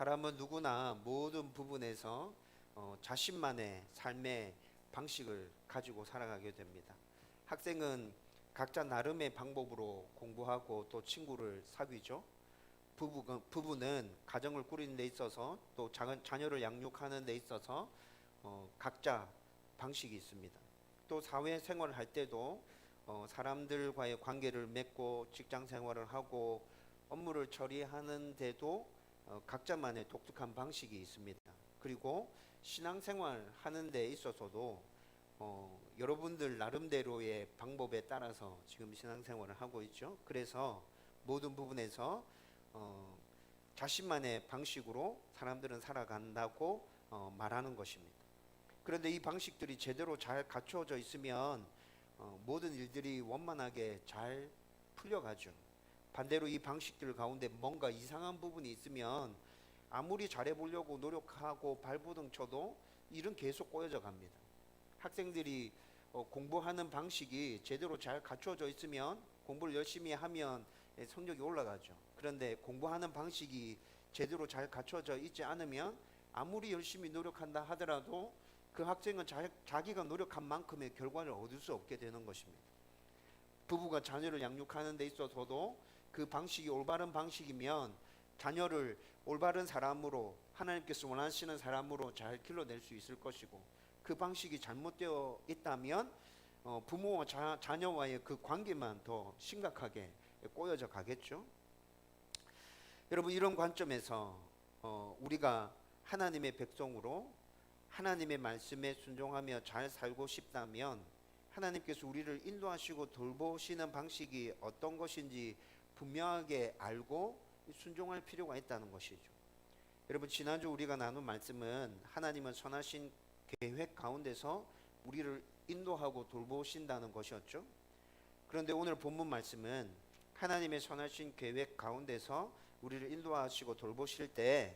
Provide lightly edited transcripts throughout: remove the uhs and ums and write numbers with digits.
사람은 누구나 모든 부분에서 자신만의 삶의 방식을 가지고 살아가게 됩니다. 학생은 각자 나름의 방법으로 공부하고 또 친구를 사귀죠. 부부는 가정을 꾸리는 데 있어서 또 자녀를 양육하는 데 있어서 각자 방식이 있습니다. 또 사회생활을 할 때도 사람들과의 관계를 맺고 직장 생활을 하고 업무를 처리하는 데도 각자만의 독특한 방식이 있습니다. 그리고 신앙생활 하는 데 있어서도 여러분들 나름대로의 방법에 따라서 지금 신앙생활을 하고 있죠. 그래서 모든 부분에서 자신만의 방식으로 사람들은 살아간다고 말하는 것입니다. 그런데 이 방식들이 제대로 잘 갖춰져 있으면 모든 일들이 원만하게 잘 풀려가죠. 반대로 이 방식들 가운데 뭔가 이상한 부분이 있으면 아무리 잘해보려고 노력하고 발버둥 쳐도 일은 계속 꼬여져 갑니다. 학생들이 공부하는 방식이 제대로 잘 갖춰져 있으면 공부를 열심히 하면 성적이 올라가죠. 그런데 공부하는 방식이 제대로 잘 갖춰져 있지 않으면 아무리 열심히 노력한다 하더라도 그 학생은 자기가 노력한 만큼의 결과를 얻을 수 없게 되는 것입니다. 부부가 자녀를 양육하는 데 있어서도 그 방식이 올바른 방식이면 자녀를 올바른 사람으로 하나님께서 원하시는 사람으로 잘 길러낼 수 있을 것이고, 그 방식이 잘못되어 있다면 부모와 자녀와의 그 관계만 더 심각하게 꼬여져 가겠죠. 여러분, 이런 관점에서 우리가 하나님의 백성으로 하나님의 말씀에 순종하며 잘 살고 싶다면 하나님께서 우리를 인도하시고 돌보시는 방식이 어떤 것인지 분명하게 알고 순종할 필요가 있다는 것이죠. 여러분, 지난주 우리가 나눈 말씀은 하나님은 선하신 계획 가운데서 우리를 인도하고 돌보신다는 것이었죠. 그런데 오늘 본문 말씀은 하나님의 선하신 계획 가운데서 우리를 인도하시고 돌보실 때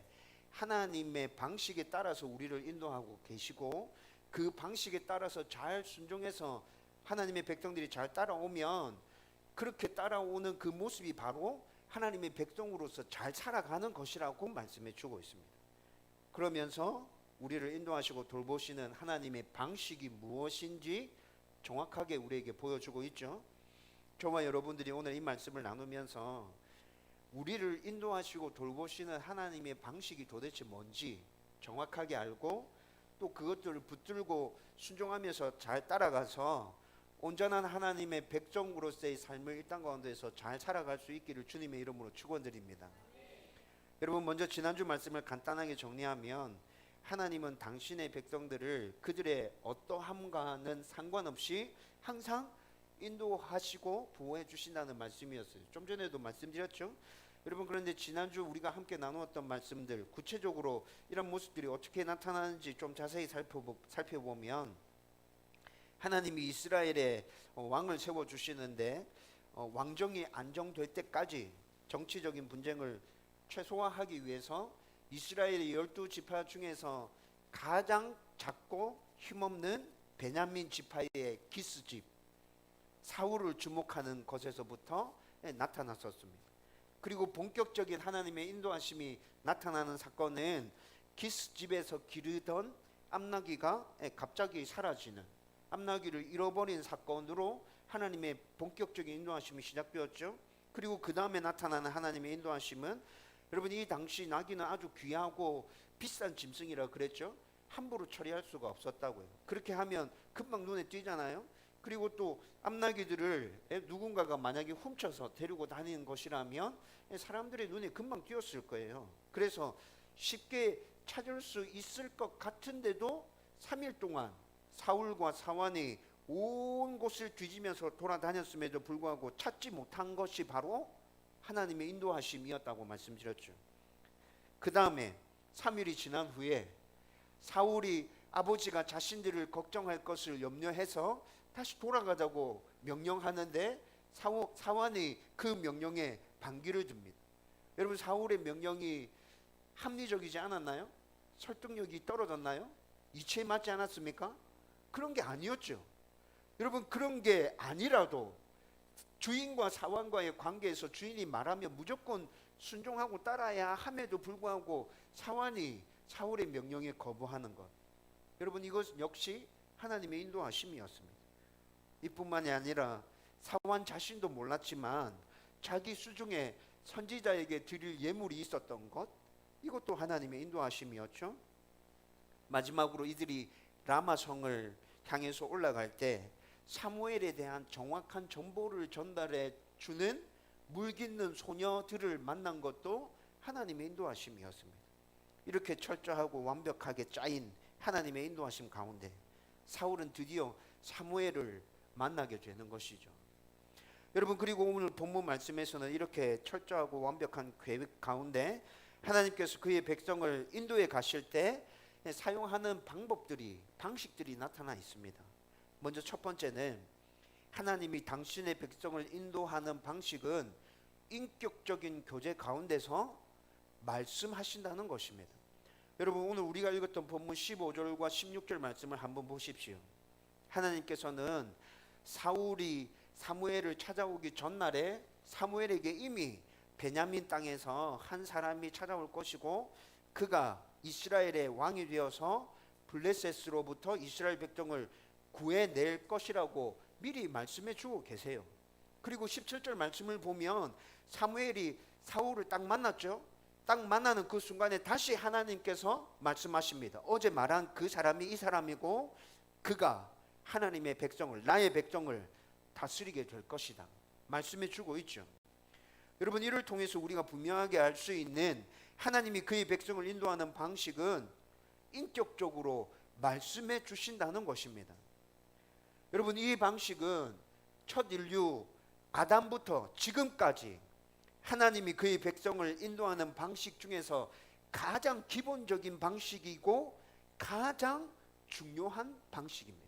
하나님의 방식에 따라서 우리를 인도하고 계시고, 그 방식에 따라서 잘 순종해서 하나님의 백성들이 잘 따라오면 그렇게 따라오는 그 모습이 바로 하나님의 백성으로서 잘 살아가는 것이라고 말씀해 주고 있습니다. 그러면서 우리를 인도하시고 돌보시는 하나님의 방식이 무엇인지 정확하게 우리에게 보여주고 있죠. 저와 여러분들이 오늘 이 말씀을 나누면서 우리를 인도하시고 돌보시는 하나님의 방식이 도대체 뭔지 정확하게 알고 또 그것들을 붙들고 순종하면서 잘 따라가서 온전한 하나님의 백성으로서의 삶을 이 땅 가운데서 잘 살아갈 수 있기를 주님의 이름으로 축원드립니다. 여러분, 먼저 지난주 말씀을 간단하게 정리하면 하나님은 당신의 백성들을 그들의 어떠함과는 상관없이 항상 인도하시고 보호해 주신다는 말씀이었어요. 좀 전에도 말씀드렸죠. 여러분, 그런데 지난주 우리가 함께 나누었던 말씀들, 구체적으로 이런 모습들이 어떻게 나타나는지 좀 자세히 살펴보면 하나님이 이스라엘에 왕을 세워주시는데 왕정이 안정될 때까지 정치적인 분쟁을 최소화하기 위해서 이스라엘의 12지파 중에서 가장 작고 힘없는 베냐민 지파의 기스집 사울을 주목하는 것에서부터 나타났었습니다. 그리고 본격적인 하나님의 인도하심이 나타나는 사건은 기스집에서 기르던 암나귀가 갑자기 사라지는, 암나귀를 잃어버린 사건으로 하나님의 본격적인 인도하심이 시작되었죠. 그리고 그 다음에 나타나는 하나님의 인도하심은, 여러분, 이 당시 나귀는 아주 귀하고 비싼 짐승이라 그랬죠. 함부로 처리할 수가 없었다고요. 그렇게 하면 금방 눈에 띄잖아요. 그리고 또 암나귀들을 누군가가 만약에 훔쳐서 데리고 다니는 것이라면 사람들의 눈에 금방 띄었을 거예요. 그래서 쉽게 찾을 수 있을 것 같은데도 3일 동안 사울과 사환이 온 곳을 뒤지면서 돌아다녔음에도 불구하고 찾지 못한 것이 바로 하나님의 인도하심이었다고 말씀드렸죠. 그 다음에 3일이 지난 후에 사울이 아버지가 자신들을 걱정할 것을 염려해서 다시 돌아가자고 명령하는데 사환이 그 명령에 반기를 듭니다. 여러분, 사울의 명령이 합리적이지 않았나요? 설득력이 떨어졌나요? 이치에 맞지 않았습니까? 그런 게 아니었죠. 여러분, 그런 게 아니라도 주인과 사환과의 관계에서 주인이 말하면 무조건 순종하고 따라야 함에도 불구하고 사울의 명령에 거부하는 것. 여러분, 이것 역시 하나님의 인도하심이었습니다. 이뿐만이 아니라 사울 자신도 몰랐지만 자기 수중에 선지자에게 드릴 예물이 있었던 것, 이것도 하나님의 인도하심이었죠. 마지막으로 이들이 라마성을 향해서 올라갈 때 사무엘에 대한 정확한 정보를 전달해 주는 물깃는 소녀들을 만난 것도 하나님의 인도하심이었습니다. 이렇게 철저하고 완벽하게 짜인 하나님의 인도하심 가운데 사울은 드디어 사무엘을 만나게 되는 것이죠. 여러분, 그리고 오늘 본문 말씀에서는 이렇게 철저하고 완벽한 계획 가운데 하나님께서 그의 백성을 인도에 가실 때 사용하는 방식들이 나타나 있습니다. 먼저 첫 번째는 하나님이 당신의 백성을 인도하는 방식은 인격적인 교제 가운데서 말씀하신다는 것입니다. 여러분, 오늘 우리가 읽었던 본문 15절과 16절 말씀을 한번 보십시오. 하나님께서는 사울이 사무엘을 찾아오기 전날에 사무엘에게 이미 베냐민 땅에서 한 사람이 찾아올 것이고 그가 이스라엘의 왕이 되어서 블레셋으로부터 이스라엘 백성을 구해낼 것이라고 미리 말씀해 주고 계세요. 그리고 17절 말씀을 보면 사무엘이 사울을 딱 만났죠. 딱 만나는 그 순간에 다시 하나님께서 말씀하십니다. 어제 말한 그 사람이 이 사람이고 그가 하나님의 백성을, 나의 백성을 다스리게 될 것이다 말씀해 주고 있죠. 여러분, 이를 통해서 우리가 분명하게 알 수 있는 하나님이 그의 백성을 인도하는 방식은 인격적으로 말씀해 주신다는 것입니다. 여러분, 이 방식은 첫 인류 아담부터 지금까지 하나님이 그의 백성을 인도하는 방식 중에서 가장 기본적인 방식이고 가장 중요한 방식입니다.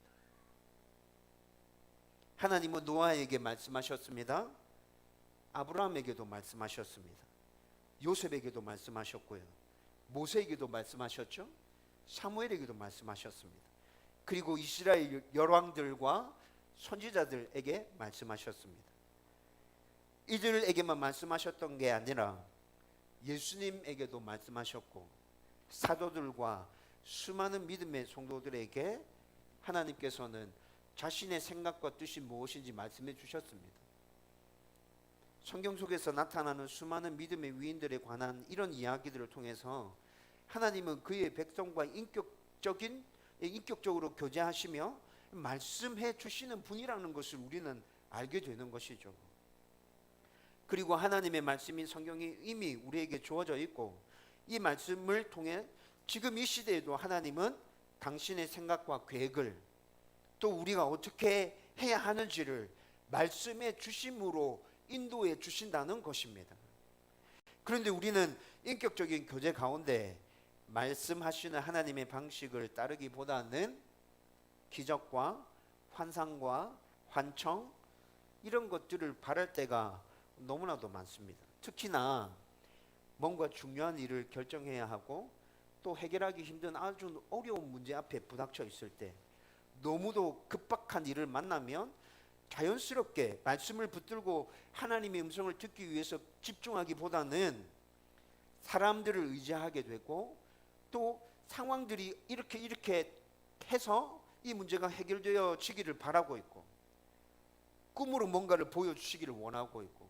하나님은 노아에게 말씀하셨습니다. 아브라함에게도 말씀하셨습니다. 요셉에게도 말씀하셨고요. 모세에게도 말씀하셨죠. 사무엘에게도 말씀하셨습니다. 그리고 이스라엘 열왕들과 선지자들에게 말씀하셨습니다. 이들에게만 말씀하셨던 게 아니라 예수님에게도 말씀하셨고 사도들과 수많은 믿음의 성도들에게 하나님께서는 자신의 생각과 뜻이 무엇인지 말씀해 주셨습니다. 성경 속에서 나타나는 수많은 믿음의 위인들에 관한 이런 이야기들을 통해서 하나님은 그의 백성과 인격적으로 교제하시며 말씀해 주시는 분이라는 것을 우리는 알게 되는 것이죠. 그리고 하나님의 말씀인 성경이 이미 우리에게 주어져 있고 이 말씀을 통해 지금 이 시대에도 하나님은 당신의 생각과 계획을 또 우리가 어떻게 해야 하는지를 말씀해 주심으로 인도해 주신다는 것입니다. 그런데 우리는 인격적인 교제 가운데 말씀하시는 하나님의 방식을 따르기보다는 기적과 환상과 환청 이런 것들을 바랄 때가 너무나도 많습니다. 특히나 뭔가 중요한 일을 결정해야 하고 또 해결하기 힘든 아주 어려운 문제 앞에 부닥쳐 있을 때 너무도 급박한 일을 만나면 자연스럽게 말씀을 붙들고 하나님의 음성을 듣기 위해서 집중하기보다는 사람들을 의지하게 되고 또 상황들이 이렇게 해서 이 문제가 해결되어지기를 바라고 있고 꿈으로 뭔가를 보여주시기를 원하고 있고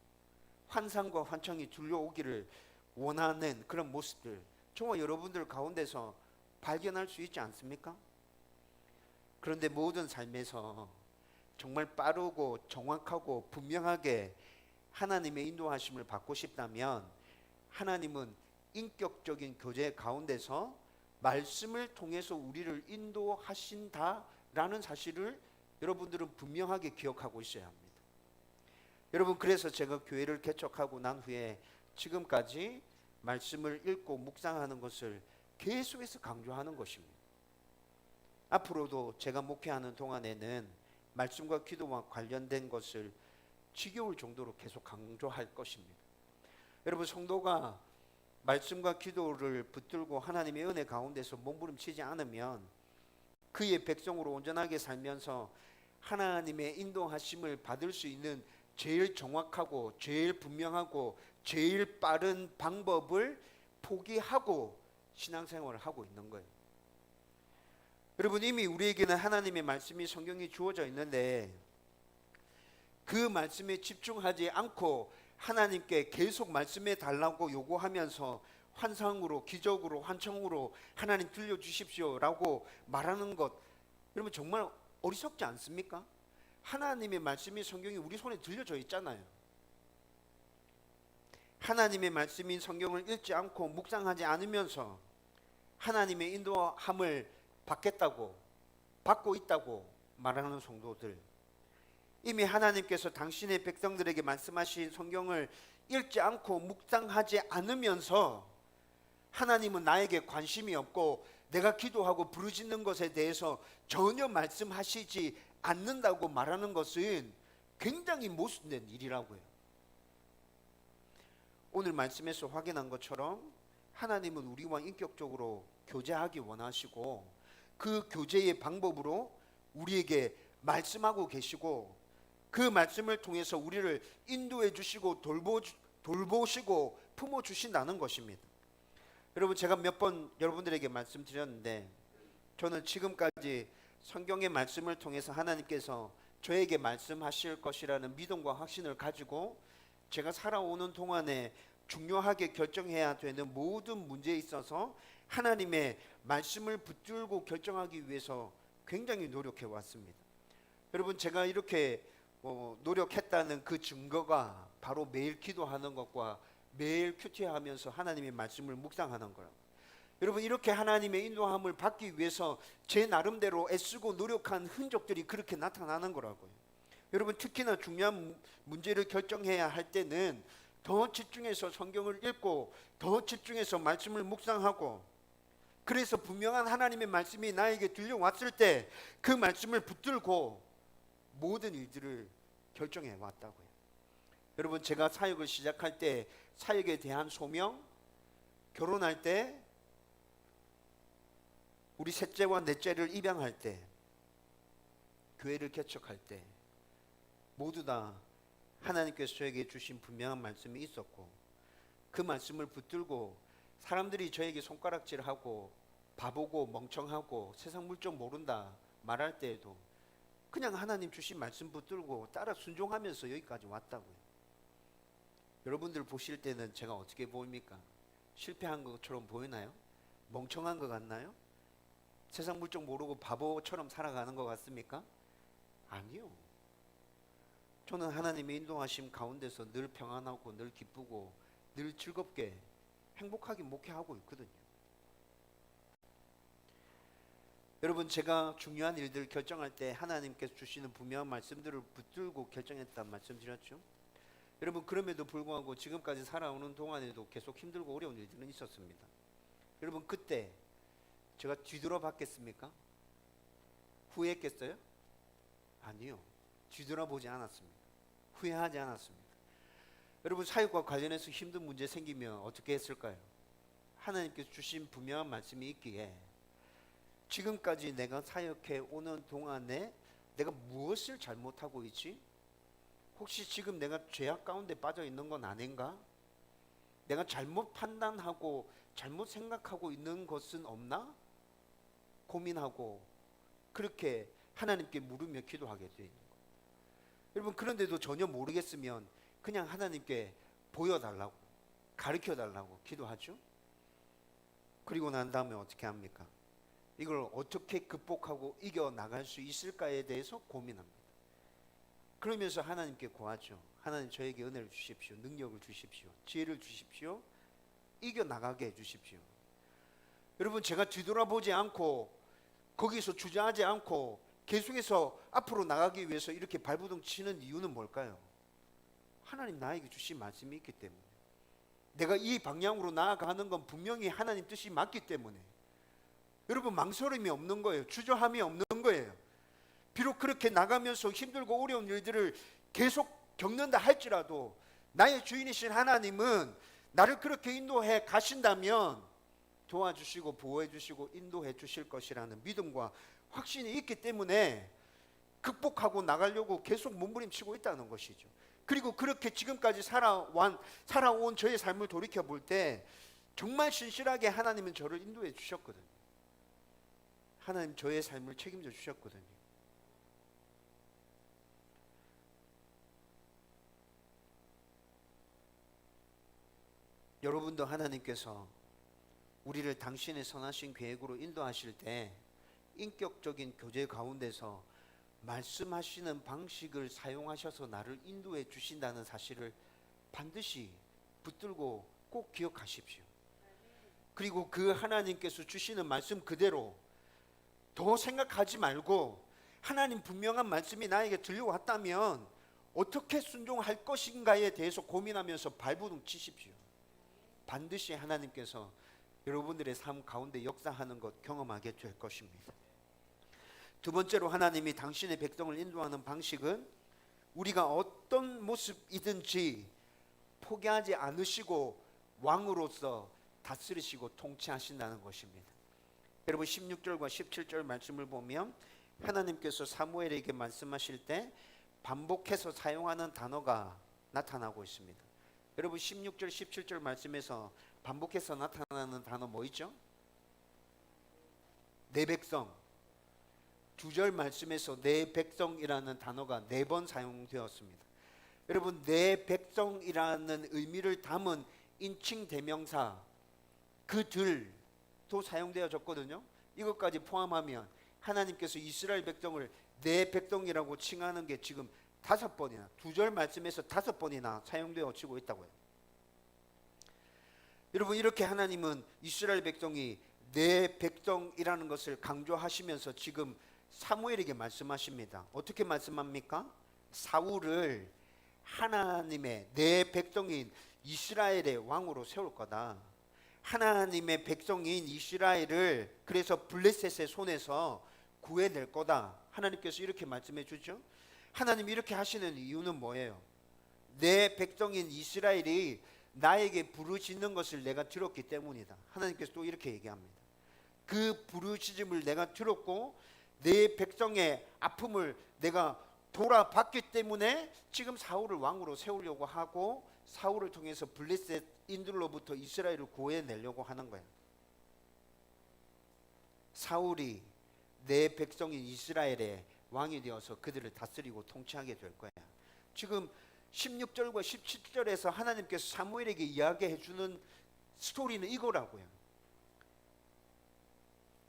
환상과 환청이 들려오기를 원하는 그런 모습들 정말 여러분들 가운데서 발견할 수 있지 않습니까? 그런데 모든 삶에서 정말 빠르고 정확하고 분명하게 하나님의 인도하심을 받고 싶다면 하나님은 인격적인 교제 가운데서 말씀을 통해서 우리를 인도하신다라는 사실을 여러분들은 분명하게 기억하고 있어야 합니다. 여러분, 그래서 제가 교회를 개척하고 난 후에 지금까지 말씀을 읽고 묵상하는 것을 계속해서 강조하는 것입니다. 앞으로도 제가 목회하는 동안에는 말씀과 기도와 관련된 것을 지겨울 정도로 계속 강조할 것입니다. 여러분, 성도가 말씀과 기도를 붙들고 하나님의 은혜 가운데서 몸부림치지 않으면 그의 백성으로 온전하게 살면서 하나님의 인도하심을 받을 수 있는 제일 정확하고 제일 분명하고 제일 빠른 방법을 포기하고 신앙생활을 하고 있는 거예요. 여러분, 이미 우리에게는 하나님의 말씀이 성경이 주어져 있는데 그 말씀에 집중하지 않고 하나님께 계속 말씀해 달라고 요구하면서 환상으로, 기적으로, 환청으로 하나님 들려주십시오 라고 말하는 것, 여러분 정말 어리석지 않습니까? 하나님의 말씀이 성경이 우리 손에 들려져 있잖아요. 하나님의 말씀인 성경을 읽지 않고 묵상하지 않으면서 하나님의 인도함을 받고 있다고 말하는 성도들, 이미 하나님께서 당신의 백성들에게 말씀하신 성경을 읽지 않고 묵상하지 않으면서 하나님은 나에게 관심이 없고 내가 기도하고 부르짖는 것에 대해서 전혀 말씀하시지 않는다고 말하는 것은 굉장히 모순된 일이라고요. 오늘 말씀에서 확인한 것처럼 하나님은 우리와 인격적으로 교제하기 원하시고 그 교제의 방법으로 우리에게 말씀하고 계시고 그 말씀을 통해서 우리를 인도해 주시고 돌보시고 품어 주신다는 것입니다. 여러분, 제가 몇 번 여러분들에게 말씀드렸는데 저는 지금까지 성경의 말씀을 통해서 하나님께서 저에게 말씀하실 것이라는 믿음과 확신을 가지고 제가 살아오는 동안에 중요하게 결정해야 되는 모든 문제에 있어서 하나님의 말씀을 붙들고 결정하기 위해서 굉장히 노력해 왔습니다. 여러분, 제가 이렇게 노력했다는 그 증거가 바로 매일 기도하는 것과 매일 큐티하면서 하나님의 말씀을 묵상하는 거라고. 여러분, 이렇게 하나님의 인도함을 받기 위해서 제 나름대로 애쓰고 노력한 흔적들이 그렇게 나타나는 거라고요. 여러분, 특히나 중요한 문제를 결정해야 할 때는 더 집중해서 성경을 읽고 더 집중해서 말씀을 묵상하고, 그래서 분명한 하나님의 말씀이 나에게 들려왔을 때 그 말씀을 붙들고 모든 일들을 결정해 왔다고요. 여러분, 제가 사역을 시작할 때 사역에 대한 소명, 결혼할 때, 우리 셋째와 넷째를 입양할 때, 교회를 개척할 때 모두 다 하나님께서 저에게 주신 분명한 말씀이 있었고, 그 말씀을 붙들고 사람들이 저에게 손가락질하고 바보고 멍청하고 세상 물정 모른다 말할 때에도 그냥 하나님 주신 말씀 붙들고 따라 순종하면서 여기까지 왔다고요. 여러분들 보실 때는 제가 어떻게 보입니까? 실패한 것처럼 보이나요? 멍청한 것 같나요? 세상 물정 모르고 바보처럼 살아가는 것 같습니까? 아니요. 저는 하나님의 인도하심 가운데서 늘 평안하고 늘 기쁘고 늘 즐겁게 행복하게 목회하고 있거든요. 여러분, 제가 중요한 일들을 결정할 때 하나님께서 주시는 분명한 말씀들을 붙들고 결정했다는 말씀드렸죠. 여러분, 그럼에도 불구하고 지금까지 살아오는 동안에도 계속 힘들고 어려운 일들은 있었습니다. 여러분, 그때 제가 뒤돌아봤겠습니까? 후회했겠어요? 아니요. 뒤돌아보지 않았습니다. 후회하지 않았습니다. 여러분, 사역과 관련해서 힘든 문제 생기면 어떻게 했을까요? 하나님께서 주신 분명한 말씀이 있기에 지금까지 내가 사역해 오는 동안에 내가 무엇을 잘못하고 있지? 혹시 지금 내가 죄악 가운데 빠져 있는 건 아닌가? 내가 잘못 판단하고 잘못 생각하고 있는 것은 없나? 고민하고 그렇게 하나님께 물으며 기도하게 되어 있는 거예요. 여러분, 그런데도 전혀 모르겠으면 그냥 하나님께 보여달라고, 가르쳐달라고 기도하죠. 그리고 난 다음에 어떻게 합니까? 이걸 어떻게 극복하고 이겨나갈 수 있을까에 대해서 고민합니다. 그러면서 하나님께 구하죠. 하나님, 저에게 은혜를 주십시오. 능력을 주십시오. 지혜를 주십시오. 이겨나가게 해주십시오. 여러분, 제가 뒤돌아보지 않고 거기서 주저하지 않고 계속해서 앞으로 나가기 위해서 이렇게 발버둥 치는 이유는 뭘까요? 하나님 나에게 주신 말씀이 있기 때문에, 내가 이 방향으로 나아가는 건 분명히 하나님 뜻이 맞기 때문에 여러분, 망설임이 없는 거예요. 주저함이 없는 거예요. 비록 그렇게 나가면서 힘들고 어려운 일들을 계속 겪는다 할지라도 나의 주인이신 하나님은 나를 그렇게 인도해 가신다면 도와주시고 보호해 주시고 인도해 주실 것이라는 믿음과 확신이 있기 때문에 극복하고 나가려고 계속 몸부림치고 있다는 것이죠. 그리고 그렇게 지금까지 살아온 저의 삶을 돌이켜 볼 때 정말 신실하게 하나님은 저를 인도해 주셨거든요. 하나님 저의 삶을 책임져 주셨거든요. 여러분도 하나님께서 우리를 당신의 선하신 계획으로 인도하실 때 인격적인 교제 가운데서 말씀하시는 방식을 사용하셔서 나를 인도해 주신다는 사실을 반드시 붙들고 꼭 기억하십시오. 그리고 그 하나님께서 주시는 말씀 그대로 더 생각하지 말고, 하나님 분명한 말씀이 나에게 들려왔다면 어떻게 순종할 것인가에 대해서 고민하면서 발버둥 치십시오. 반드시 하나님께서 여러분들의 삶 가운데 역사하는 것 경험하게 될 것입니다. 두 번째로 하나님이 당신의 백성을 인도하는 방식은 우리가 어떤 모습이든지 포기하지 않으시고 왕으로서 다스리시고 통치하신다는 것입니다. 여러분 16절과 17절 말씀을 보면 하나님께서 사무엘에게 말씀하실 때 반복해서 사용하는 단어가 나타나고 있습니다. 여러분 16절 17절 말씀에서 반복해서 나타나는 단어 뭐 있죠? 내 백성. 2절 말씀에서 내 백성이라는 단어가 4번 사용되었습니다. 여러분 내 백성이라는 의미를 담은 인칭 대명사 그들도 사용되어졌거든요. 이것까지 포함하면 하나님께서 이스라엘 백성을 내 백성이라고 칭하는 게 지금 5번이나 2절 말씀에서 5번이나 사용되어지고 있다고요. 여러분 이렇게 하나님은 이스라엘 백성이 내 백성이라는 것을 강조하시면서 지금 사무엘에게 말씀하십니다. 어떻게 말씀합니까? 사울을 하나님의 내 백성인 이스라엘의 왕으로 세울 거다. 하나님의 백성인 이스라엘을 그래서 블레셋의 손에서 구해낼 거다. 하나님께서 이렇게 말씀해 주죠. 하나님이 이렇게 하시는 이유는 뭐예요? 내 백성인 이스라엘이 나에게 부르짖는 것을 내가 들었기 때문이다. 하나님께서 또 이렇게 얘기합니다. 그 부르짖음을 내가 들었고 내 백성의 아픔을 내가 돌아봤기 때문에 지금 사울을 왕으로 세우려고 하고 사울을 통해서 블레셋인들로부터 이스라엘을 구해내려고 하는 거야. 사울이 내 백성인 이스라엘의 왕이 되어서 그들을 다스리고 통치하게 될 거야. 지금 16절과 17절에서 하나님께서 사무엘에게 이야기해 주는 스토리는 이거라고요.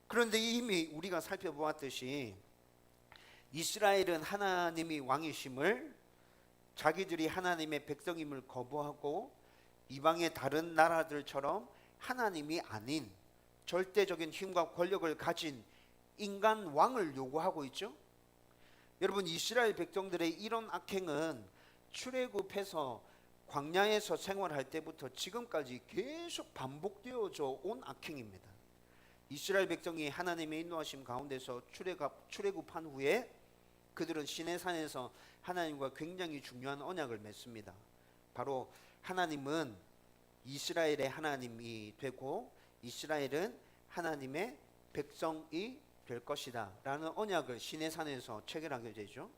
그런데 이미 우리가 살펴보았듯이 이스라엘은 하나님이 왕이심을, 자기들이 하나님의 백성임을 거부하고 이방의 다른 나라들처럼 하나님이 아닌 절대적인 힘과 권력을 가진 인간 왕을 요구하고 있죠. 여러분 이스라엘 백성들의 이런 악행은 출애굽해서 광야에서 생활할 때부터 지금까지 계속 반복되어져 온 악행입니다. 이스라엘 백성이 하나님의 인도하심 가운데서 출애굽한 후에 그들은 시내산에서 하나님과 굉장히 중요한 언약을 맺습니다. 바로 하나님은 이스라엘의 하나님이 되고 이스라엘은 하나님의 백성이 될 것이다 라는 언약을 시내산에서 체결하게 되죠.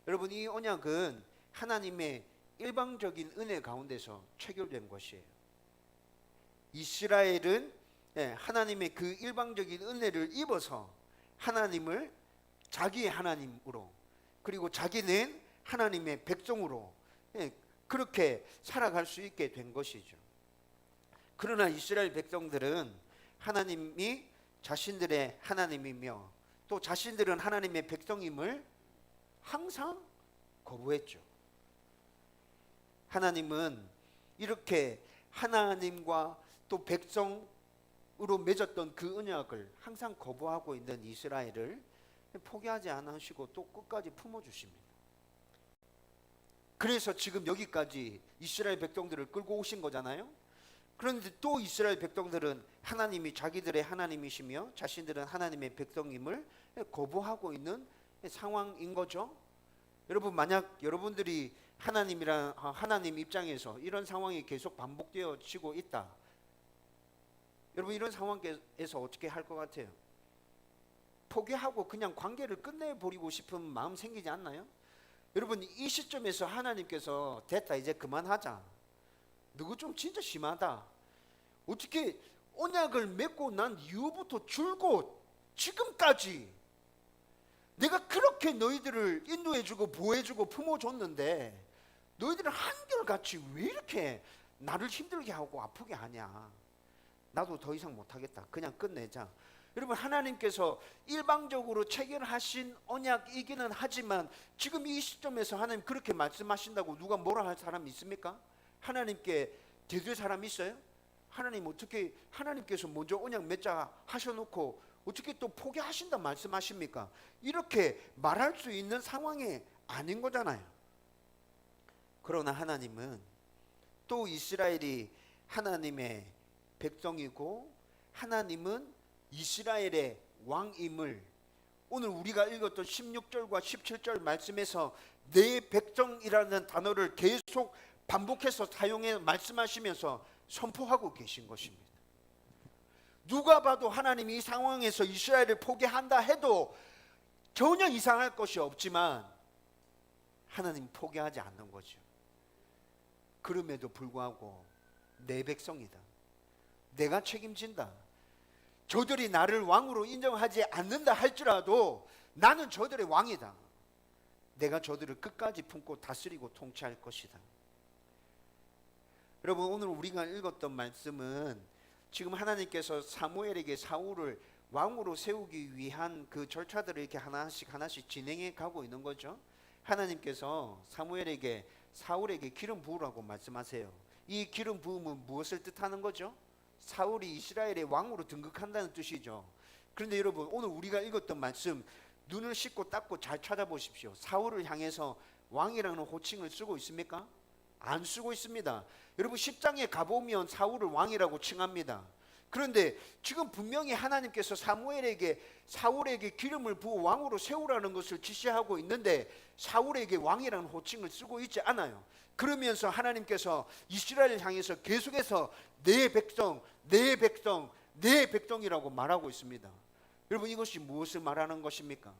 여러분 이 언약은 하나님의 일방적인 은혜 가운데서 체결된 것이에요. 이스라엘은 하나님의 그 일방적인 은혜를 입어서 하나님을 자기의 하나님으로, 그리고 자기는 하나님의 백성으로 그렇게 살아갈 수 있게 된 것이죠. 그러나 이스라엘 백성들은 하나님이 자신들의 하나님이며 또 자신들은 하나님의 백성임을 항상 거부했죠. 하나님은 이렇게 하나님과 또 백성으로 맺었던 그 언약을 항상 거부하고 있는 이스라엘을 포기하지 않으시고 또 끝까지 품어주십니다. 그래서 지금 여기까지 이스라엘 백성들을 끌고 오신 거잖아요. 그런데 또 이스라엘 백성들은 하나님이 자기들의 하나님이시며 자신들은 하나님의 백성임을 거부하고 있는 상황인 거죠. 여러분 만약 여러분들이 하나님 입장에서 이런 상황이 계속 반복되어지고 있다, 여러분 이런 상황에서 어떻게 할 것 같아요? 포기하고 그냥 관계를 끝내버리고 싶은 마음 생기지 않나요? 여러분, 이 시점에서 하나님께서 됐다, 이제 그만하자, 너거 좀 진짜 심하다, 어떻게 언약을 맺고 난 이후부터 줄곧 지금까지 내가 그렇게 너희들을 인도해주고 보호해주고 품어줬는데 너희들은 한결같이 왜 이렇게 나를 힘들게 하고 아프게 하냐, 나도 더 이상 못하겠다, 그냥 끝내자. 여러분, 하나님께서 일방적으로 체결하신 언약이기는 하지만 지금 이 시점에서 하나님 그렇게 말씀하신다고 누가 뭐라 할 사람이 있습니까? 하나님께 대들 사람이 있어요? 하나님 어떻게, 하나님께서 먼저 언약 맺자 하셔놓고 어떻게 또 포기하신다 말씀하십니까? 이렇게 말할 수 있는 상황이 아닌 거잖아요. 그러나 하나님은 또 이스라엘이 하나님의 백성이고 하나님은 이스라엘의 왕임을 오늘 우리가 읽었던 16절과 17절 말씀에서 내 백성이라는 단어를 계속 반복해서 사용해 말씀하시면서 선포하고 계신 것입니다. 누가 봐도 하나님이 이 상황에서 이스라엘을 포기한다 해도 전혀 이상할 것이 없지만 하나님 포기하지 않는 거죠. 그럼에도 불구하고 내 백성이다, 내가 책임진다, 저들이 나를 왕으로 인정하지 않는다 할지라도 나는 저들의 왕이다, 내가 저들을 끝까지 품고 다스리고 통치할 것이다. 여러분, 오늘 우리가 읽었던 말씀은 지금 하나님께서 사무엘에게 사울을 왕으로 세우기 위한 그 절차들을 이렇게 하나씩 진행해 가고 있는 거죠. 하나님께서 사울에게 기름 부으라고 말씀하세요. 이 기름 부음은 무엇을 뜻하는 거죠? 사울이 이스라엘의 왕으로 등극한다는 뜻이죠. 그런데 여러분, 오늘 우리가 읽었던 말씀 눈을 씻고 닦고 잘 찾아보십시오. 사울을 향해서 왕이라는 호칭을 쓰고 있습니까? 안 쓰고 있습니다. 여러분, 10장에 가보면 사울을 왕이라고 칭합니다. 그런데 지금 분명히 하나님께서 사울에게 기름을 부어 왕으로 세우라는 것을 지시하고 있는데 사울에게 왕이라는 호칭을 쓰고 있지 않아요. 그러면서 하나님께서 이스라엘을 향해서 계속해서 내 백성, 내 백성, 내 백성이라고 말하고 있습니다. 여러분, 이것이 무엇을 말하는 것입니까?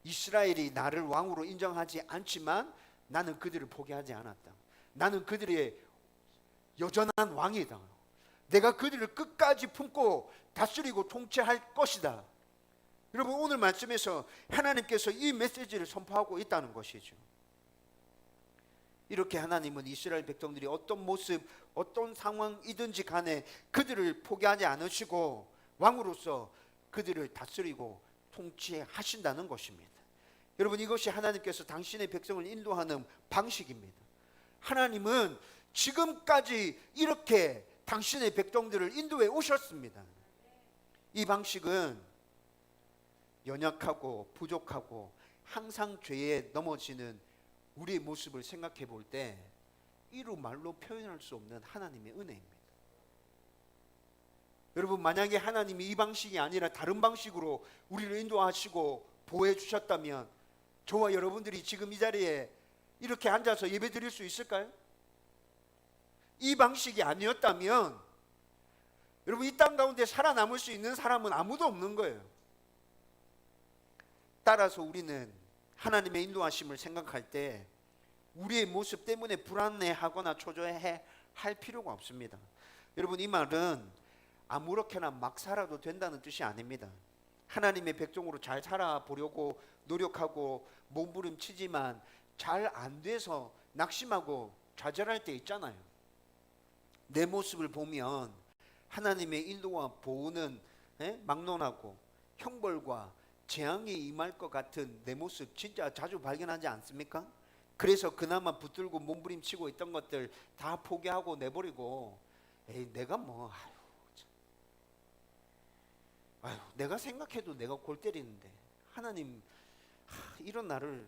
이스라엘이 나를 왕으로 인정하지 않지만 나는 그들을 포기하지 않았다, 나는 그들의 여전한 왕이다, 내가 그들을 끝까지 품고 다스리고 통치할 것이다. 여러분, 오늘 말씀에서 하나님께서 이 메시지를 선포하고 있다는 것이죠. 이렇게 하나님은 이스라엘 백성들이 어떤 모습, 어떤 상황이든지 간에 그들을 포기하지 않으시고 왕으로서 그들을 다스리고 통치하신다는 것입니다. 여러분, 이것이 하나님께서 당신의 백성을 인도하는 방식입니다. 하나님은 지금까지 이렇게 당신의 백성들을 인도해 오셨습니다. 이 방식은 연약하고 부족하고 항상 죄에 넘어지는 우리의 모습을 생각해 볼 때 이루 말로 표현할 수 없는 하나님의 은혜입니다. 여러분, 만약에 하나님이 이 방식이 아니라 다른 방식으로 우리를 인도하시고 보호해 주셨다면 저와 여러분들이 지금 이 자리에 이렇게 앉아서 예배 드릴 수 있을까요? 이 방식이 아니었다면 여러분, 이 땅 가운데 살아남을 수 있는 사람은 아무도 없는 거예요. 따라서 우리는 하나님의 인도하심을 생각할 때 우리의 모습 때문에 불안해하거나 초조해 할 필요가 없습니다. 여러분, 이 말은 아무렇게나 막 살아도 된다는 뜻이 아닙니다. 하나님의 백성으로 잘 살아보려고 노력하고 몸부림치지만 잘 안 돼서 낙심하고 좌절할 때 있잖아요. 내 모습을 보면 하나님의 인도와 보호는 막론하고 형벌과 재앙이 임할 것 같은 내 모습 진짜 자주 발견하지 않습니까? 그래서 그나마 붙들고 몸부림치고 있던 것들 다 포기하고 내버리고 내가 뭐 내가 생각해도 내가 골 때리는데 하나님 이런 나를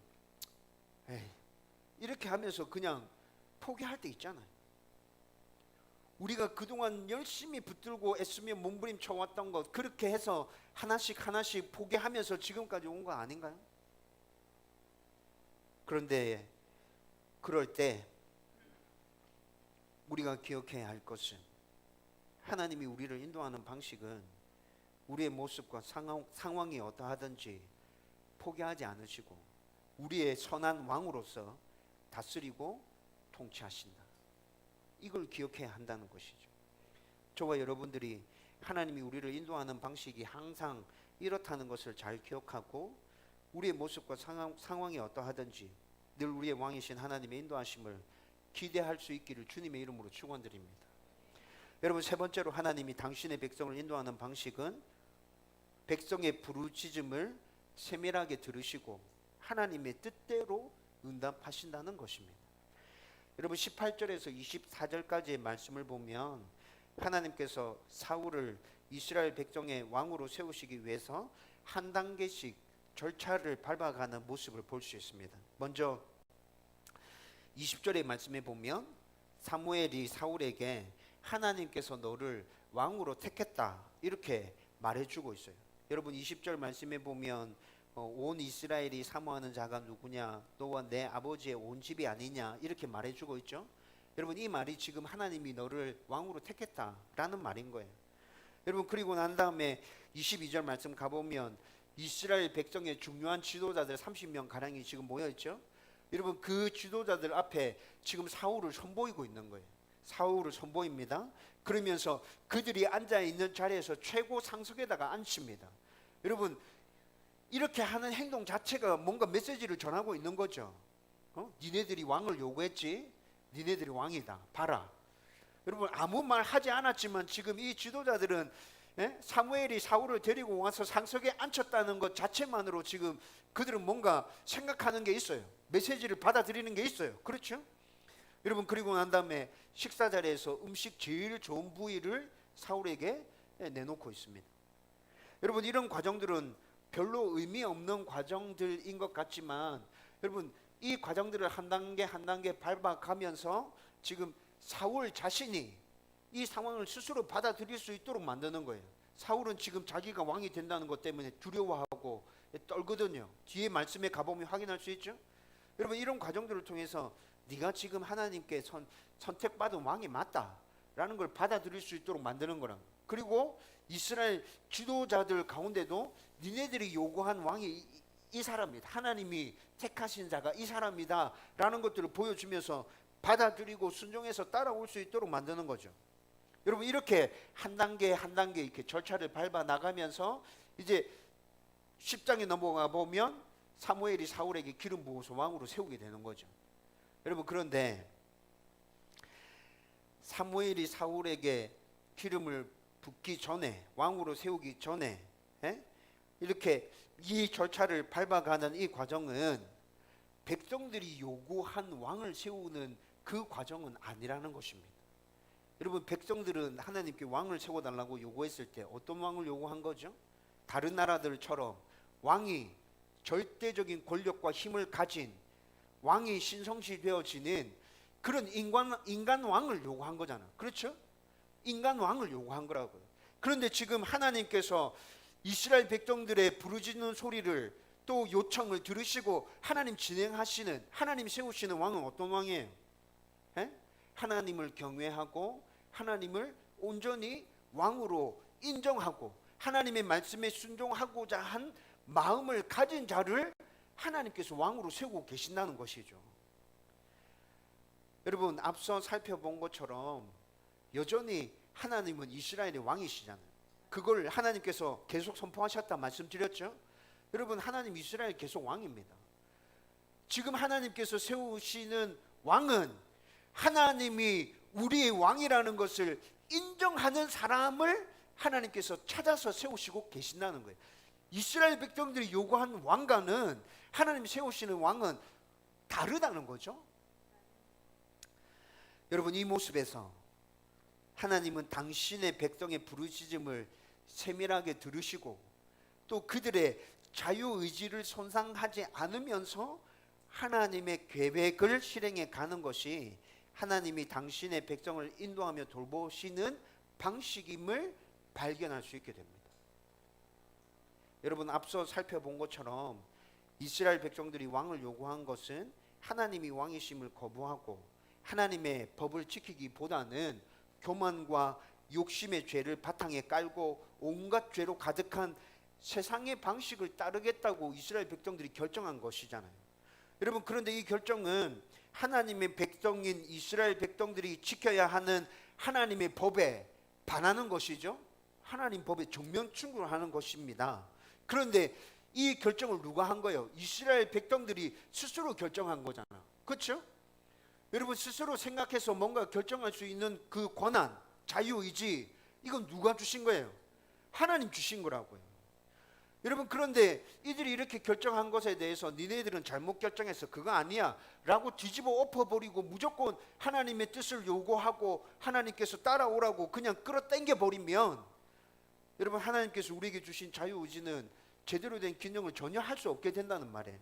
이렇게 하면서 그냥 포기할 때 있잖아요. 우리가 그동안 열심히 붙들고 애쓰며 몸부림쳐 왔던 것 그렇게 해서 하나씩 포기하면서 지금까지 온 거 아닌가요? 그런데 그럴 때 우리가 기억해야 할 것은 하나님이 우리를 인도하는 방식은 우리의 모습과 상황이 어떠하든지 포기하지 않으시고 우리의 선한 왕으로서 다스리고 통치하신다. 이걸 기억해야 한다는 것이죠. 저와 여러분들이 하나님이 우리를 인도하는 방식이 항상 이렇다는 것을 잘 기억하고 우리의 모습과 상황이 어떠하든지 늘 우리의 왕이신 하나님의 인도하심을 기대할 수 있기를 주님의 이름으로 축원드립니다. 여러분, 세 번째로 하나님이 당신의 백성을 인도하는 방식은 백성의 부르짖음을 세밀하게 들으시고 하나님의 뜻대로 응답하신다는 것입니다. 여러분, 18절에서 24절까지의 말씀을 보면 하나님께서 사울을 이스라엘 백성의 왕으로 세우시기 위해서 한 단계씩 절차를 밟아가는 모습을 볼 수 있습니다. 먼저 20절의 말씀에 보면 사무엘이 사울에게 하나님께서 너를 왕으로 택했다 이렇게 말해주고 있어요. 여러분, 20절 말씀에 보면 온 이스라엘이 사모하는 자가 누구냐, 너와 내 아버지의 온 집이 아니냐 이렇게 말해주고 있죠. 여러분, 이 말이 지금 하나님이 너를 왕으로 택했다라는 말인 거예요. 여러분, 그리고 난 다음에 22절 말씀 가보면 이스라엘 백성의 중요한 지도자들 30명 가량이 지금 모여있죠. 여러분, 그 지도자들 앞에 지금 사울을 선보이고 있는 거예요. 사울을 선보입니다. 그러면서 그들이 앉아있는 자리에서 최고 상석에다가 앉힙니다. 여러분, 이렇게 하는 행동 자체가 뭔가 메시지를 전하고 있는 거죠. 니네들이 왕을 요구했지, 니네들이 왕이다, 봐라. 여러분, 아무 말 하지 않았지만 지금 이 지도자들은 사무엘이 사울을 데리고 와서 상석에 앉혔다는 것 자체만으로 지금 그들은 뭔가 생각하는 게 있어요. 메시지를 받아들이는 게 있어요. 그렇죠? 여러분, 그리고 난 다음에 식사 자리에서 음식 제일 좋은 부위를 사울에게 내놓고 있습니다. 여러분, 이런 과정들은 별로 의미 없는 과정들인 것 같지만 여러분, 이 과정들을 한 단계 한 단계 밟아가면서 지금 사울 자신이 이 상황을 스스로 받아들일 수 있도록 만드는 거예요. 사울은 지금 자기가 왕이 된다는 것 때문에 두려워하고 떨거든요. 뒤에 말씀에 가보면 확인할 수 있죠. 여러분, 이런 과정들을 통해서 네가 지금 하나님께 선택받은 왕이 맞다라는 걸 받아들일 수 있도록 만드는 거라. 그리고 이스라엘 지도자들 가운데도 니네들이 요구한 왕이 이 사람이다, 하나님이 택하신 자가 이 사람이다 라는 것들을 보여주면서 받아들이고 순종해서 따라올 수 있도록 만드는 거죠. 여러분, 이렇게 한 단계 한 단계 이렇게 절차를 밟아 나가면서 이제 10장에 넘어가 보면 사무엘이 사울에게 기름 부어서 왕으로 세우게 되는 거죠. 여러분, 그런데 사무엘이 사울에게 기름을 붓기 전에, 왕으로 세우기 전에 이렇게 이 절차를 밟아가는 이 과정은 백성들이 요구한 왕을 세우는 그 과정은 아니라는 것입니다. 여러분, 백성들은 하나님께 왕을 세워달라고 요구했을 때 어떤 왕을 요구한 거죠? 다른 나라들처럼 왕이 절대적인 권력과 힘을 가진 왕이 신성시되어지는 그런 인간 왕을 요구한 거잖아. 그렇죠? 인간 왕을 요구한 거라고요. 그런데 지금 하나님께서 이스라엘 백성들의 부르짖는 소리를 또 요청을 들으시고 하나님 진행하시는, 하나님 세우시는 왕은 어떤 왕이에요? 하나님을 경외하고 하나님을 온전히 왕으로 인정하고 하나님의 말씀에 순종하고자 한 마음을 가진 자를 하나님께서 왕으로 세우고 계신다는 것이죠. 여러분, 앞서 살펴본 것처럼 여전히 하나님은 이스라엘의 왕이시잖아요. 그걸 하나님께서 계속 선포하셨다 말씀드렸죠. 여러분, 하나님 이스라엘 계속 왕입니다. 지금 하나님께서 세우시는 왕은 하나님이 우리의 왕이라는 것을 인정하는 사람을 하나님께서 찾아서 세우시고 계신다는 거예요. 이스라엘 백성들이 요구한 왕과는 하나님 세우시는 왕은 다르다는 거죠. 여러분, 이 모습에서 하나님은 당신의 백성의 부르짖음을 세밀하게 들으시고 또 그들의 자유의지를 손상하지 않으면서 하나님의 계획을 실행해 가는 것이 하나님이 당신의 백성을 인도하며 돌보시는 방식임을 발견할 수 있게 됩니다. 여러분, 앞서 살펴본 것처럼 이스라엘 백성들이 왕을 요구한 것은 하나님이 왕이심을 거부하고 하나님의 법을 지키기보다는 교만과 욕심의 죄를 바탕에 깔고 온갖 죄로 가득한 세상의 방식을 따르겠다고 이스라엘 백성들이 결정한 것이잖아요. 여러분, 그런데 이 결정은 하나님의 백성인 이스라엘 백성들이 지켜야 하는 하나님의 법에 반하는 것이죠. 하나님 법에 정면 충돌하는 것입니다. 그런데 이 결정을 누가 한 거예요? 이스라엘 백성들이 스스로 결정한 거잖아. 그렇죠? 여러분, 스스로 생각해서 뭔가 결정할 수 있는 그 권한, 자유의지, 이건 누가 주신 거예요? 하나님 주신 거라고요. 여러분, 그런데 이들이 이렇게 결정한 것에 대해서 니네들은 잘못 결정했어, 그거 아니야 라고 뒤집어 엎어버리고 무조건 하나님의 뜻을 요구하고 하나님께서 따라오라고 그냥 끌어당겨 버리면, 여러분, 하나님께서 우리에게 주신 자유의지는 제대로 된 기능을 전혀 할 수 없게 된다는 말이에요.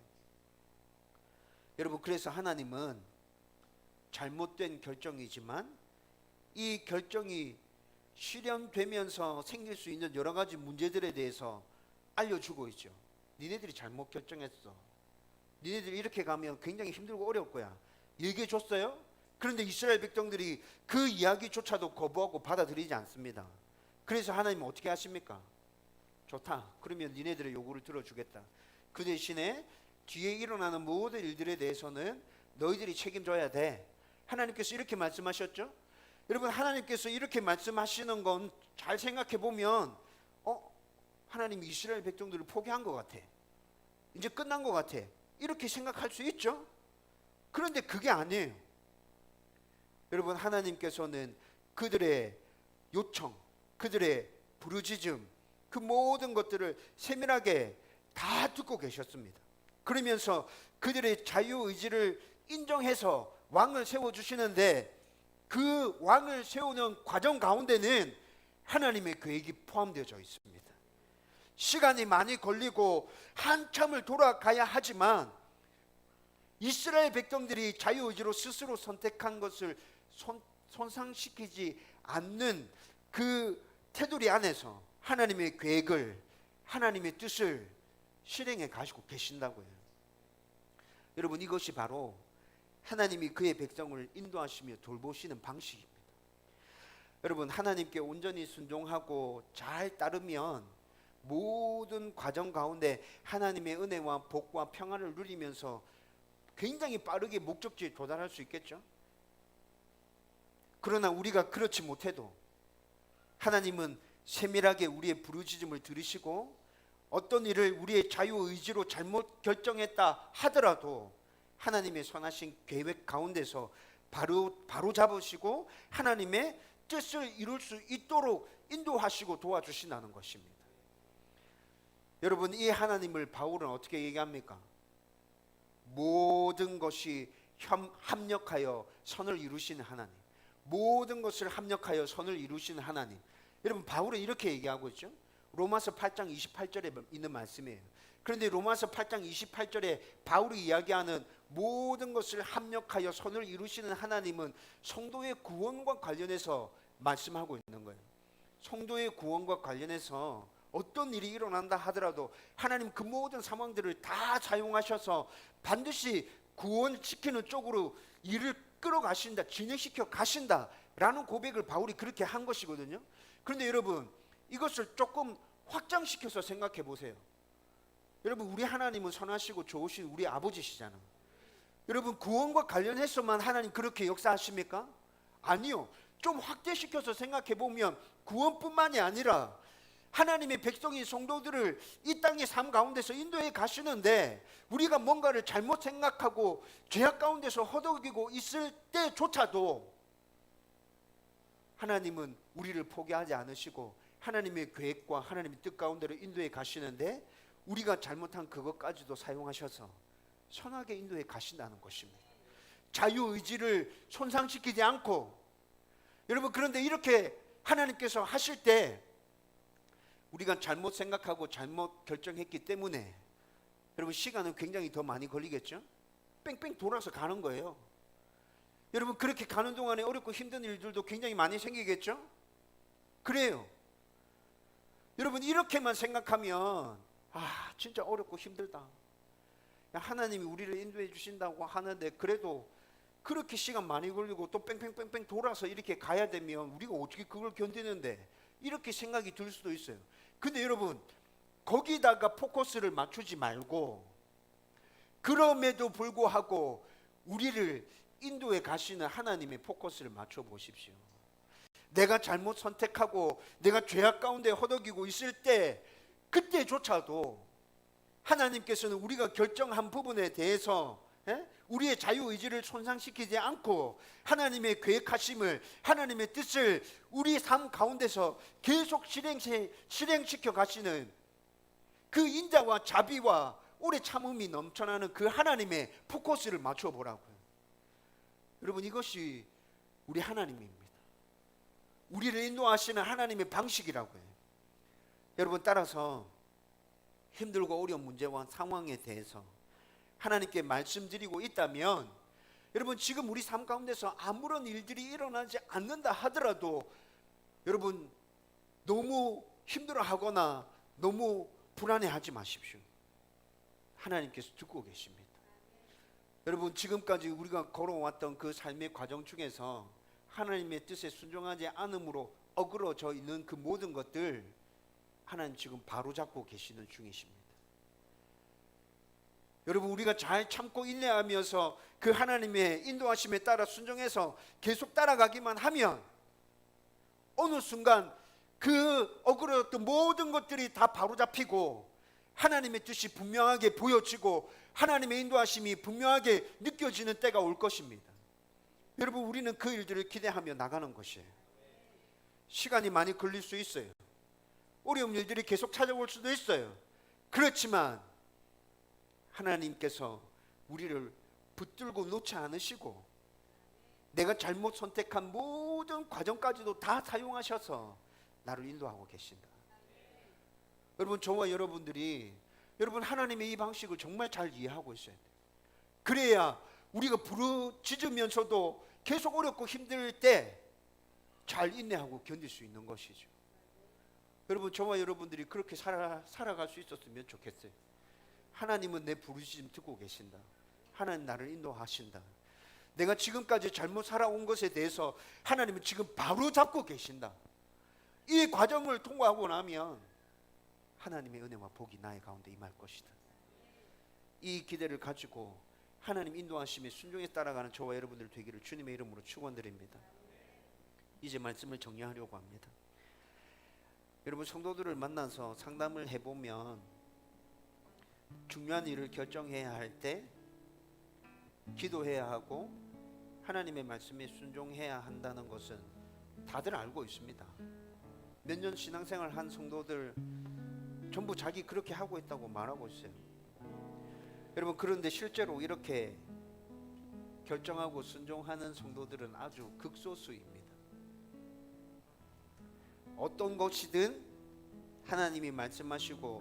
여러분, 그래서 하나님은 잘못된 결정이지만 이 결정이 실현되면서 생길 수 있는 여러 가지 문제들에 대해서 알려주고 있죠. 니네들이 잘못 결정했어, 니네들이 이렇게 가면 굉장히 힘들고 어려울 거야, 얘기해 줬어요. 그런데 이스라엘 백성들이 그 이야기조차도 거부하고 받아들이지 않습니다. 그래서 하나님은 어떻게 하십니까? 좋다, 그러면 니네들의 요구를 들어주겠다. 그 대신에 뒤에 일어나는 모든 일들에 대해서는 너희들이 책임져야 돼. 하나님께서 이렇게 말씀하셨죠. 여러분, 하나님께서 이렇게 말씀하시는 건 잘 생각해 보면 하나님이 이스라엘 백성들을 포기한 것 같아, 이제 끝난 것 같아, 이렇게 생각할 수 있죠. 그런데 그게 아니에요. 여러분, 하나님께서는 그들의 요청, 그들의 부르짖음, 그 모든 것들을 세밀하게 다 듣고 계셨습니다. 그러면서 그들의 자유의지를 인정해서 왕을 세워주시는데, 그 왕을 세우는 과정 가운데는 하나님의 계획이 포함되어 있습니다. 시간이 많이 걸리고 한참을 돌아가야 하지만 이스라엘 백성들이 자유의지로 스스로 선택한 것을 손상시키지 않는 그 테두리 안에서 하나님의 계획을, 하나님의 뜻을 실행해 가지고 계신다고요. 여러분, 이것이 바로 하나님이 그의 백성을 인도하시며 돌보시는 방식입니다. 여러분, 하나님께 온전히 순종하고 잘 따르면 모든 과정 가운데 하나님의 은혜와 복과 평안을 누리면서 굉장히 빠르게 목적지에 도달할 수 있겠죠. 그러나 우리가 그렇지 못해도 하나님은 세밀하게 우리의 부르짖음을 들으시고, 어떤 일을 우리의 자유의지로 잘못 결정했다 하더라도 하나님의 선하신 계획 가운데서 바로 잡으시고 하나님의 뜻을 이룰 수 있도록 인도하시고 도와주신다는 것입니다. 여러분, 이 하나님을 바울은 어떻게 얘기합니까? 모든 것이 합력하여 선을 이루시는 하나님, 모든 것을 합력하여 선을 이루시는 하나님. 여러분, 바울은 이렇게 얘기하고 있죠. 로마서 8장 28절에 있는 말씀이에요. 그런데 로마서 8장 28절에 바울이 이야기하는 모든 것을 합력하여 선을 이루시는 하나님은 성도의 구원과 관련해서 말씀하고 있는 거예요. 성도의 구원과 관련해서 어떤 일이 일어난다 하더라도 하나님 그 모든 상황들을 다 사용하셔서 반드시 구원시키는 쪽으로 일을 끌어가신다, 진행시켜 가신다라는 고백을 바울이 그렇게 한 것이거든요. 그런데 여러분, 이것을 조금 확장시켜서 생각해 보세요. 여러분, 우리 하나님은 선하시고 좋으신 우리 아버지시잖아요. 여러분, 구원과 관련해서만 하나님 그렇게 역사하십니까? 아니요. 좀 확대시켜서 생각해 보면 구원뿐만이 아니라 하나님의 백성인 성도들을 이 땅의 삶 가운데서 인도해 가시는데, 우리가 뭔가를 잘못 생각하고 죄악 가운데서 허덕이고 있을 때조차도 하나님은 우리를 포기하지 않으시고 하나님의 계획과 하나님의 뜻 가운데로 인도해 가시는데, 우리가 잘못한 그것까지도 사용하셔서 선하게 인도해 가신다는 것입니다. 자유의지를 손상시키지 않고. 여러분, 그런데 이렇게 하나님께서 하실 때 우리가 잘못 생각하고 잘못 결정했기 때문에 여러분, 시간은 굉장히 더 많이 걸리겠죠. 뺑뺑 돌아서 가는 거예요. 여러분, 그렇게 가는 동안에 어렵고 힘든 일들도 굉장히 많이 생기겠죠. 그래요. 여러분, 이렇게만 생각하면 진짜 어렵고 힘들다, 하나님이 우리를 인도해 주신다고 하는데 그래도 그렇게 시간 많이 걸리고 또 뺑뺑뺑뺑 돌아서 이렇게 가야 되면 우리가 어떻게 그걸 견디는데, 이렇게 생각이 들 수도 있어요. 근데 여러분, 거기다가 포커스를 맞추지 말고 그럼에도 불구하고 우리를 인도에 가시는 하나님의 포커스를 맞춰 보십시오. 내가 잘못 선택하고 내가 죄악 가운데 허덕이고 있을 때, 그때조차도 하나님께서는 우리가 결정한 부분에 대해서 우리의 자유의지를 손상시키지 않고 하나님의 계획하심을, 하나님의 뜻을 우리 삶 가운데서 계속 실행시켜 가시는 그 인자와 자비와 오래 참음이 넘쳐나는 그 하나님의 포커스를 맞춰 보라고요. 여러분, 이것이 우리 하나님입니다. 우리를 인도하시는 하나님의 방식이라고요. 여러분, 따라서 힘들고 어려운 문제와 상황에 대해서 하나님께 말씀드리고 있다면, 여러분, 지금 우리 삶 가운데서 아무런 일들이 일어나지 않는다 하더라도 여러분 너무 힘들어하거나 너무 불안해하지 마십시오. 하나님께서 듣고 계십니다. 여러분, 지금까지 우리가 걸어왔던 그 삶의 과정 중에서 하나님의 뜻에 순종하지 않음으로 어그러져 있는 그 모든 것들 하나님 지금 바로잡고 계시는 중이십니다. 여러분, 우리가 잘 참고 인내하면서 그 하나님의 인도하심에 따라 순종해서 계속 따라가기만 하면 어느 순간 그 어그러졌던 모든 것들이 다 바로잡히고 하나님의 뜻이 분명하게 보여지고 하나님의 인도하심이 분명하게 느껴지는 때가 올 것입니다. 여러분, 우리는 그 일들을 기대하며 나가는 것이에요. 시간이 많이 걸릴 수 있어요. 어려운 일들이 계속 찾아올 수도 있어요. 그렇지만 하나님께서 우리를 붙들고 놓지 않으시고 내가 잘못 선택한 모든 과정까지도 다 사용하셔서 나를 인도하고 계신다. 여러분, 저와 여러분들이 여러분 하나님의 이 방식을 정말 잘 이해하고 있어야 돼요. 그래야 우리가 부르짖으면서도 계속 어렵고 힘들 때 잘 인내하고 견딜 수 있는 것이죠. 여러분, 저와 여러분들이 그렇게 살아갈 수 있었으면 좋겠어요. 하나님은 내 부르짖음 듣고 계신다. 하나님 나를 인도하신다. 내가 지금까지 잘못 살아온 것에 대해서 하나님은 지금 바로 잡고 계신다. 이 과정을 통과하고 나면 하나님의 은혜와 복이 나의 가운데 임할 것이다. 이 기대를 가지고 하나님 인도하심에 순종에 따라가는 저와 여러분들 되기를 주님의 이름으로 축원드립니다. 이제 말씀을 정리하려고 합니다. 여러분, 성도들을 만나서 상담을 해보면 중요한 일을 결정해야 할 때 기도해야 하고 하나님의 말씀에 순종해야 한다는 것은 다들 알고 있습니다. 몇 년 신앙생활 한 성도들 전부 자기 그렇게 하고 있다고 말하고 있어요. 여러분, 그런데 실제로 이렇게 결정하고 순종하는 성도들은 아주 극소수입니다. 어떤 것이든 하나님이 말씀하시고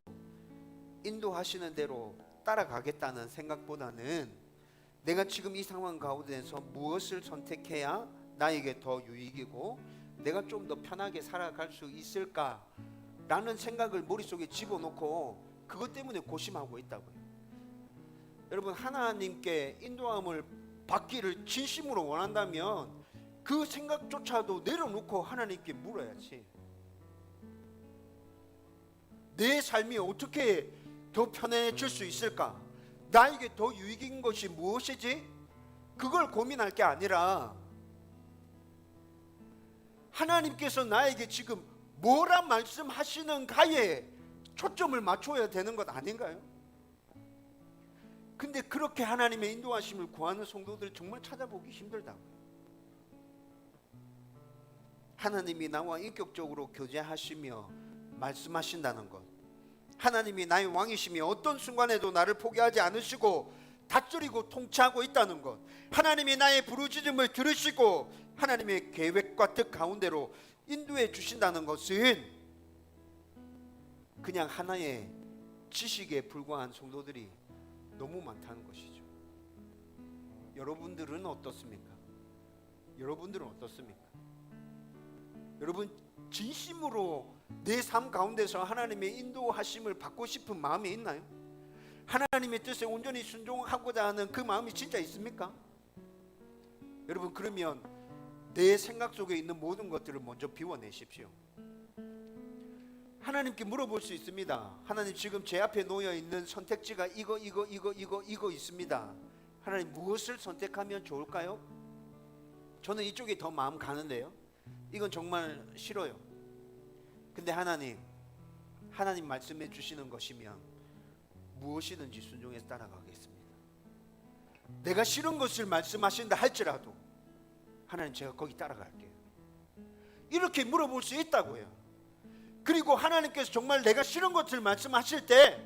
인도하시는 대로 따라가겠다는 생각보다는 내가 지금 이 상황 가운데서 무엇을 선택해야 나에게 더 유익이고 내가 좀 더 편하게 살아갈 수 있을까라는 생각을 머릿속에 집어넣고 그것 때문에 고심하고 있다고요. 여러분, 하나님께 인도함을 받기를 진심으로 원한다면 그 생각조차도 내려놓고 하나님께 물어야지. 내 삶이 어떻게 더 편해질 수 있을까? 나에게 더 유익인 것이 무엇이지? 그걸 고민할 게 아니라 하나님께서 나에게 지금 뭐라 말씀하시는가에 초점을 맞춰야 되는 것 아닌가요? 근데 그렇게 하나님의 인도하심을 구하는 성도들 정말 찾아보기 힘들다고요. 하나님이 나와 인격적으로 교제하시며 말씀하신다는 것, 하나님이 나의 왕이시며 어떤 순간에도 나를 포기하지 않으시고 다스리고 통치하고 있다는 것, 하나님이 나의 부르짖음을 들으시고 하나님의 계획과 뜻 가운데로 인도해 주신다는 것은 그냥 하나의 지식에 불과한 성도들이 너무 많다는 것이죠. 여러분들은 어떻습니까? 여러분들은 어떻습니까? 여러분, 진심으로 내 삶 가운데서 하나님의 인도하심을 받고 싶은 마음이 있나요? 하나님의 뜻에 온전히 순종하고자 하는 그 마음이 진짜 있습니까? 여러분, 그러면 내 생각 속에 있는 모든 것들을 먼저 비워내십시오. 하나님께 물어볼 수 있습니다. 하나님, 지금 제 앞에 놓여 있는 선택지가 이거 있습니다. 하나님, 무엇을 선택하면 좋을까요? 저는 이쪽이 더 마음 가는데요. 이건 정말 싫어요. 근데 하나님 말씀해 주시는 것이면 무엇이든지 순종해서 따라가겠습니다. 내가 싫은 것을 말씀하신다 할지라도 하나님, 제가 거기 따라갈게요. 이렇게 물어볼 수 있다고요. 그리고 하나님께서 정말 내가 싫은 것을 말씀하실 때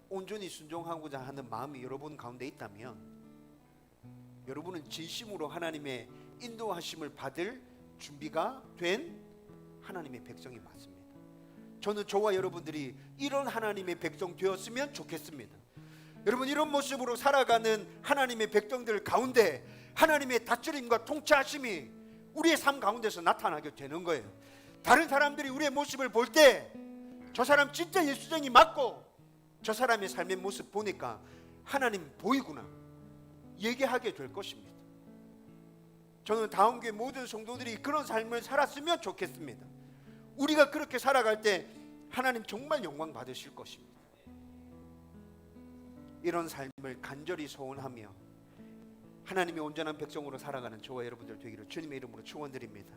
온전히 순종하고자 하는 마음이 여러분 가운데 있다면 여러분은 진심으로 하나님의 인도하심을 받을 준비가 된 하나님의 백성이 맞습니다. 저는 저와 여러분들이 이런 하나님의 백성 되었으면 좋겠습니다. 여러분, 이런 모습으로 살아가는 하나님의 백성들 가운데 하나님의 다스림과 통치하심이 우리의 삶 가운데서 나타나게 되는 거예요. 다른 사람들이 우리의 모습을 볼 때 저 사람 진짜 예수쟁이 맞고 저 사람의 삶의 모습 보니까 하나님 보이구나 얘기하게 될 것입니다. 저는 다음 교회 모든 성도들이 그런 삶을 살았으면 좋겠습니다. 우리가 그렇게 살아갈 때 하나님 정말 영광 받으실 것입니다. 이런 삶을 간절히 소원하며 하나님의 온전한 백성으로 살아가는 저와 여러분들 되기를 주님의 이름으로 축원드립니다.